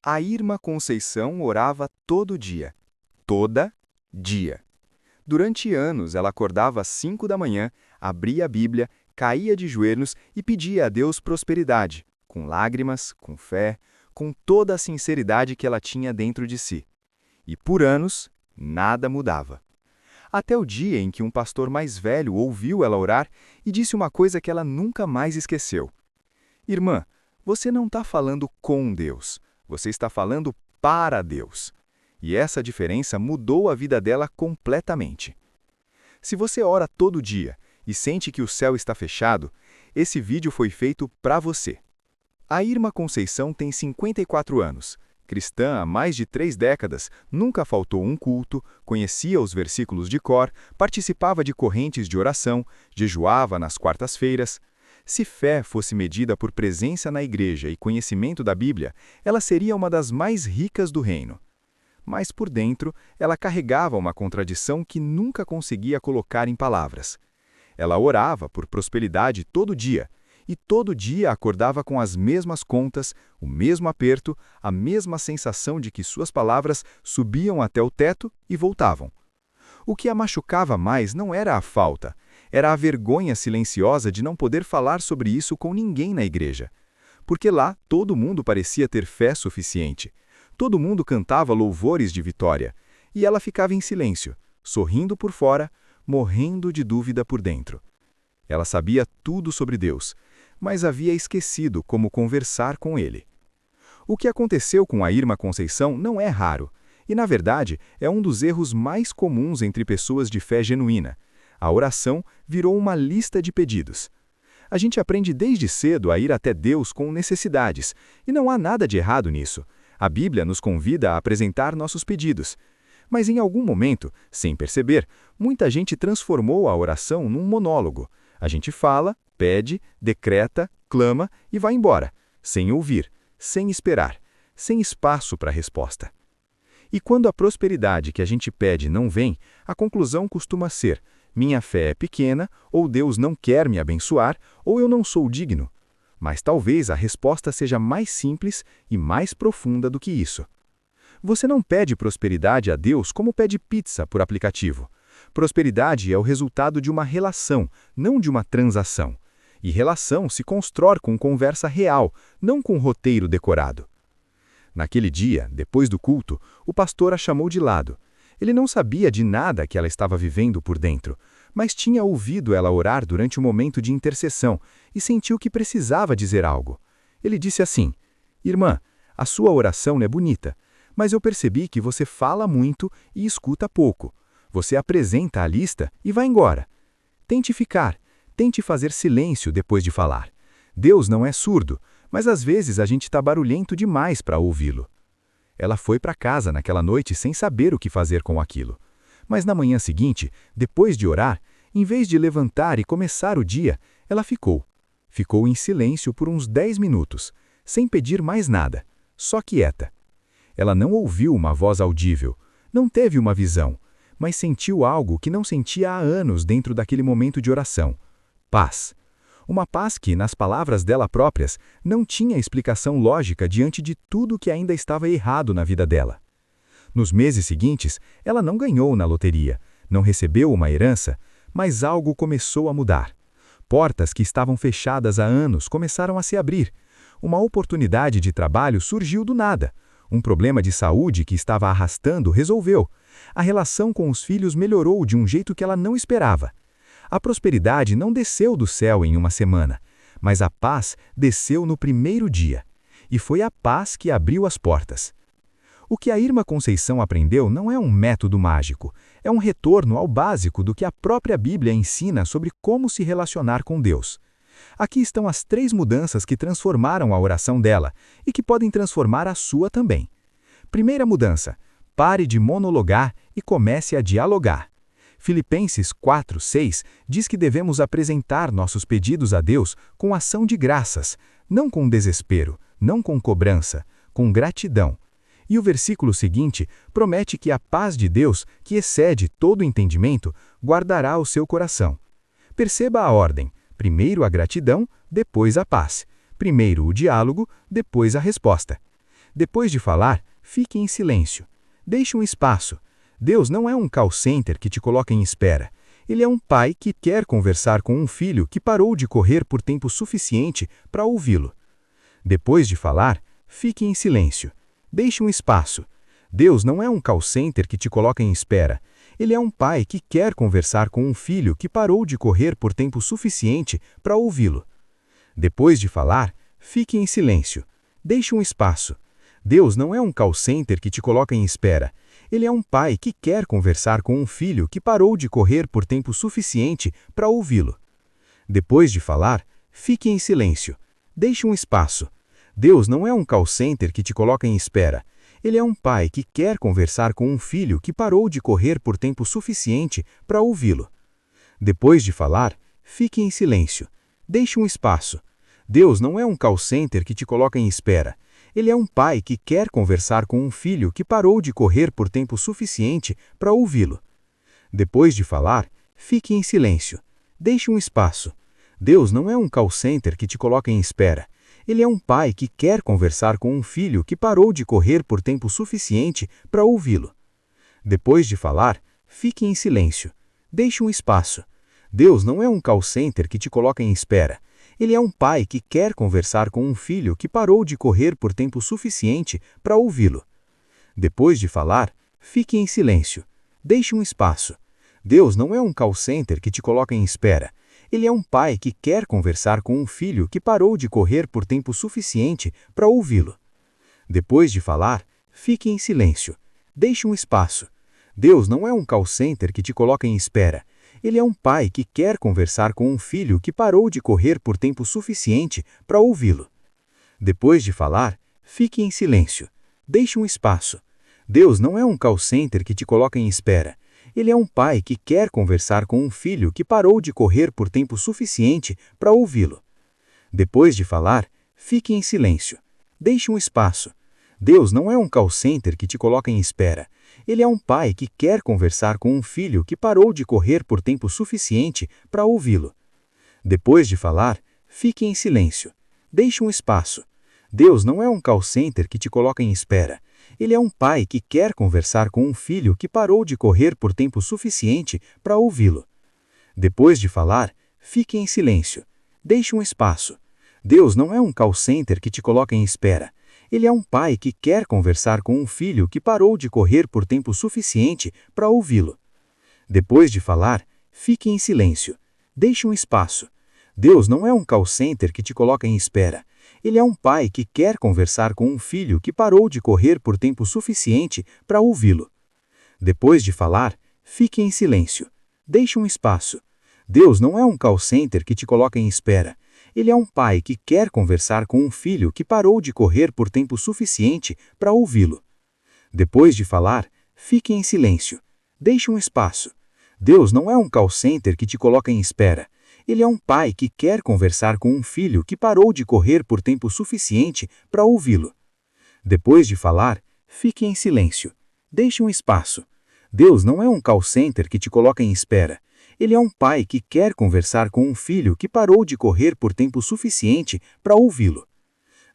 A Irmã Conceição orava todo dia. Toda dia. Durante anos, ela acordava às 5 da manhã, abria a Bíblia, caía de joelhos e pedia a Deus prosperidade, com lágrimas, com fé, com toda a sinceridade que ela tinha dentro de si. E por anos, nada mudava. Até o dia em que um pastor mais velho ouviu ela orar e disse uma coisa que ela nunca mais esqueceu. Irmã, você não está falando com Deus, você está falando para Deus. E essa diferença mudou a vida dela completamente. Se você ora todo dia e sente que o céu está fechado, esse vídeo foi feito para você. A Irmã Conceição tem 54 anos. Cristã há mais de 3 décadas, nunca faltou um culto, conhecia os versículos de cor, participava de correntes de oração, jejuava nas quartas-feiras. Se fé fosse medida por presença na igreja e conhecimento da Bíblia, ela seria uma das mais ricas do reino. Mas por dentro, ela carregava uma contradição que nunca conseguia colocar em palavras. Ela orava por prosperidade todo dia, e todo dia acordava com as mesmas contas, o mesmo aperto, a mesma sensação de que suas palavras subiam até o teto e voltavam. O que a machucava mais não era a falta, era a vergonha silenciosa de não poder falar sobre isso com ninguém na igreja. Porque lá todo mundo parecia ter fé suficiente. Todo mundo cantava louvores de vitória, e ela ficava em silêncio, sorrindo por fora, morrendo de dúvida por dentro. Ela sabia tudo sobre Deus, mas havia esquecido como conversar com Ele. O que aconteceu com a Irmã Conceição não é raro, e na verdade é um dos erros mais comuns entre pessoas de fé genuína. A oração virou uma lista de pedidos. A gente aprende desde cedo a ir até Deus com necessidades, e não há nada de errado nisso. A Bíblia nos convida a apresentar nossos pedidos. Mas em algum momento, sem perceber, muita gente transformou a oração num monólogo. A gente fala, pede, decreta, clama e vai embora, sem ouvir, sem esperar, sem espaço para a resposta. E quando a prosperidade que a gente pede não vem, a conclusão costuma ser: minha fé é pequena, ou Deus não quer me abençoar, ou eu não sou digno. Mas talvez a resposta seja mais simples e mais profunda do que isso. Você não pede prosperidade a Deus como pede pizza por aplicativo. Prosperidade é o resultado de uma relação, não de uma transação. E relação se constrói com conversa real, não com roteiro decorado. Naquele dia, depois do culto, o pastor a chamou de lado. Ele não sabia de nada que ela estava vivendo por dentro, mas tinha ouvido ela orar durante o momento de intercessão e sentiu que precisava dizer algo. Ele disse assim: Irmã, a sua oração é bonita, mas eu percebi que você fala muito e escuta pouco. Você apresenta a lista e vai embora. Tente ficar, tente fazer silêncio depois de falar. Deus não é surdo, mas às vezes a gente está barulhento demais para ouvi-lo. Ela foi para casa naquela noite sem saber o que fazer com aquilo. Mas na manhã seguinte, depois de orar, em vez de levantar e começar o dia, ela ficou. Ficou em silêncio por uns 10 minutos, sem pedir mais nada, só quieta. Ela não ouviu uma voz audível, não teve uma visão, mas sentiu algo que não sentia há anos dentro daquele momento de oração: paz. Uma paz que, nas palavras dela próprias, não tinha explicação lógica diante de tudo que ainda estava errado na vida dela. Nos meses seguintes, ela não ganhou na loteria, não recebeu uma herança, mas algo começou a mudar. Portas que estavam fechadas há anos começaram a se abrir. Uma oportunidade de trabalho surgiu do nada. Um problema de saúde que estava arrastando resolveu. A relação com os filhos melhorou de um jeito que ela não esperava. A prosperidade não desceu do céu em uma semana, mas a paz desceu no primeiro dia. E foi a paz que abriu as portas. O que a Irmã Conceição aprendeu não é um método mágico, é um retorno ao básico do que a própria Bíblia ensina sobre como se relacionar com Deus. Aqui estão as 3 mudanças que transformaram a oração dela e que podem transformar a sua também. Primeira mudança: pare de monologar e comece a dialogar. Filipenses 4:6 diz que devemos apresentar nossos pedidos a Deus com ação de graças, não com desespero, não com cobrança, com gratidão. E o versículo seguinte promete que a paz de Deus, que excede todo entendimento, guardará o seu coração. Perceba a ordem: primeiro a gratidão, depois a paz. Primeiro o diálogo, depois a resposta. Depois de falar, fique em silêncio. Deixe um espaço. Deus não é um call center que te coloca em espera. Ele é um pai que quer conversar com um filho que parou de correr por tempo suficiente para ouvi-lo. Depois de falar, fique em silêncio. Deixe um espaço. Deus não é um call center que te coloca em espera. Ele é um pai que quer conversar com um filho que parou de correr por tempo suficiente para ouvi-lo. Depois de falar, fique em silêncio. Deixe um espaço. Deus não é um call center que te coloca em espera. Ele é um pai que quer conversar com um filho que parou de correr por tempo suficiente para ouvi-lo. Depois de falar, fique em silêncio. Deixe um espaço. Deus não é um call center que te coloca em espera. Ele é um pai que quer conversar com um filho que parou de correr por tempo suficiente para ouvi-lo. Depois de falar, fique em silêncio. Deixe um espaço. Deus não é um call center que te coloca em espera. Ele é um pai que quer conversar com um filho que parou de correr por tempo suficiente para ouvi-lo. Depois de falar, fique em silêncio. Deixe um espaço. Deus não é um call center que te coloca em espera. Ele é um pai que quer conversar com um filho que parou de correr por tempo suficiente para ouvi-lo. Depois de falar, fique em silêncio. Deixe um espaço. Deus não é um call center que te coloca em espera. Ele é um pai que quer conversar com um filho que parou de correr por tempo suficiente para ouvi-lo. Depois de falar, fique em silêncio. Deixe um espaço. Deus não é um call center que te coloca em espera. Ele é um pai que quer conversar com um filho que parou de correr por tempo suficiente para ouvi-lo. Depois de falar, fique em silêncio. Deixe um espaço. Deus não é um call center que te coloca em espera. Ele é um pai que quer conversar com um filho que parou de correr por tempo suficiente para ouvi-lo. Depois de falar, fique em silêncio. Deixe um espaço. Deus não é um call center que te coloca em espera. Ele é um pai que quer conversar com um filho que parou de correr por tempo suficiente para ouvi-lo. Depois de falar, fique em silêncio. Deixe um espaço. Deus não é um call center que te coloca em espera. Ele é um pai que quer conversar com um filho que parou de correr por tempo suficiente para ouvi-lo. Depois de falar, fique em silêncio. Deixe um espaço. Deus não é um call center que te coloca em espera. Ele é um pai que quer conversar com um filho que parou de correr por tempo suficiente para ouvi-lo. Depois de falar, fique em silêncio. Deixe um espaço. Deus não é um call center que te coloca em espera. Ele é um pai que quer conversar com um filho que parou de correr por tempo suficiente para ouvi-lo. Depois de falar, fique em silêncio. Deixe um espaço. Deus não é um call center que te coloca em espera. Ele é um pai que quer conversar com um filho que parou de correr por tempo suficiente para ouvi-lo. Depois de falar, fique em silêncio. Deixe um espaço. Deus não é um call center que te coloca em espera. Ele é um pai que quer conversar com um filho que parou de correr por tempo suficiente para ouvi-lo. Depois de falar, fique em silêncio. Deixe um espaço. Deus não é um call center que te coloca em espera. Ele é um pai que quer conversar com um filho que parou de correr por tempo suficiente para ouvi-lo. Depois de falar, fique em silêncio. Deixe um espaço. Deus não é um call center que te coloca em espera. Ele é um pai que quer conversar com um filho que parou de correr por tempo suficiente para ouvi-lo.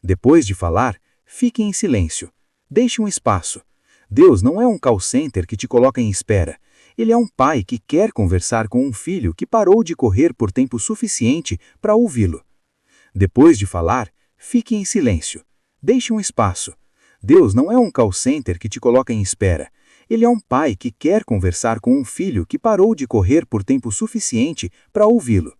Depois de falar, fique em silêncio. Deixe um espaço. Deus não é um call center que te coloca em espera. Ele é um pai que quer conversar com um filho que parou de correr por tempo suficiente para ouvi-lo. Depois de falar, fique em silêncio. Deixe um espaço. Deus não é um call center que te coloca em espera. Ele é um pai que quer conversar com um filho que parou de correr por tempo suficiente para ouvi-lo.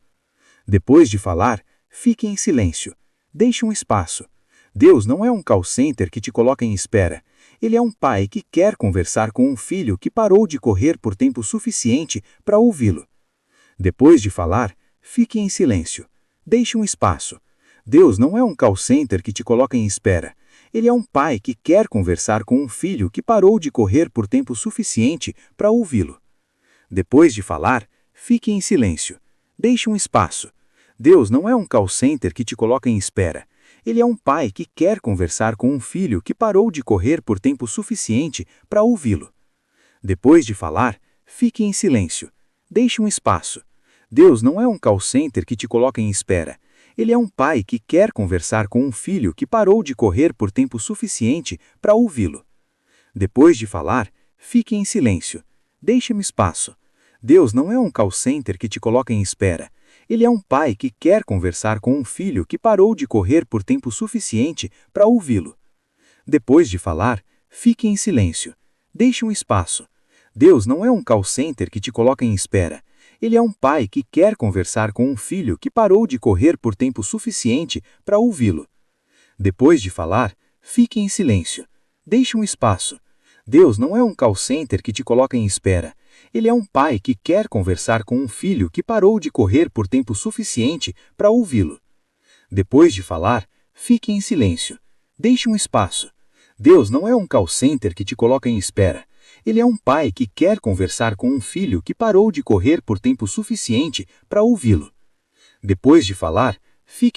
Depois de falar, fique em silêncio. Deixe um espaço. Deus não é um call center que te coloca em espera. Ele é um pai que quer conversar com um filho que parou de correr por tempo suficiente para ouvi-lo. Depois de falar, fique em silêncio. Deixe um espaço. Deus não é um call center que te coloca em espera. Ele é um pai que quer conversar com um filho que parou de correr por tempo suficiente para ouvi-lo. Depois de falar, fique em silêncio. Deixe um espaço. Deus não é um call center que te coloca em espera. Ele é um pai que quer conversar com um filho que parou de correr por tempo suficiente para ouvi-lo. Depois de falar, fique em silêncio. Deixe um espaço. Deus não é um call center que te coloca em espera. Ele é um pai que quer conversar com um filho que parou de correr por tempo suficiente para ouvi-lo. Depois de falar, fique em silêncio. Deixe-me espaço. Deus não é um call center que te coloca em espera. Ele é um pai que quer conversar com um filho que parou de correr por tempo suficiente para ouvi-lo. Depois de falar, fique em silêncio. Deixe um espaço. Deus não é um call center que te coloca em espera. Ele é um pai que quer conversar com um filho que parou de correr por tempo suficiente para ouvi-lo. Depois de falar, fique em silêncio. Deixe um espaço. Deus não é um call center que te coloca em espera. Ele é um pai que quer conversar com um filho que parou de correr por tempo suficiente para ouvi-lo. Depois de falar, fique em silêncio. Deixe um espaço. Deus não é um call center que te coloca em espera. Ele é um pai que quer conversar com um filho que parou de correr por tempo suficiente para ouvi-lo. Depois de falar, fique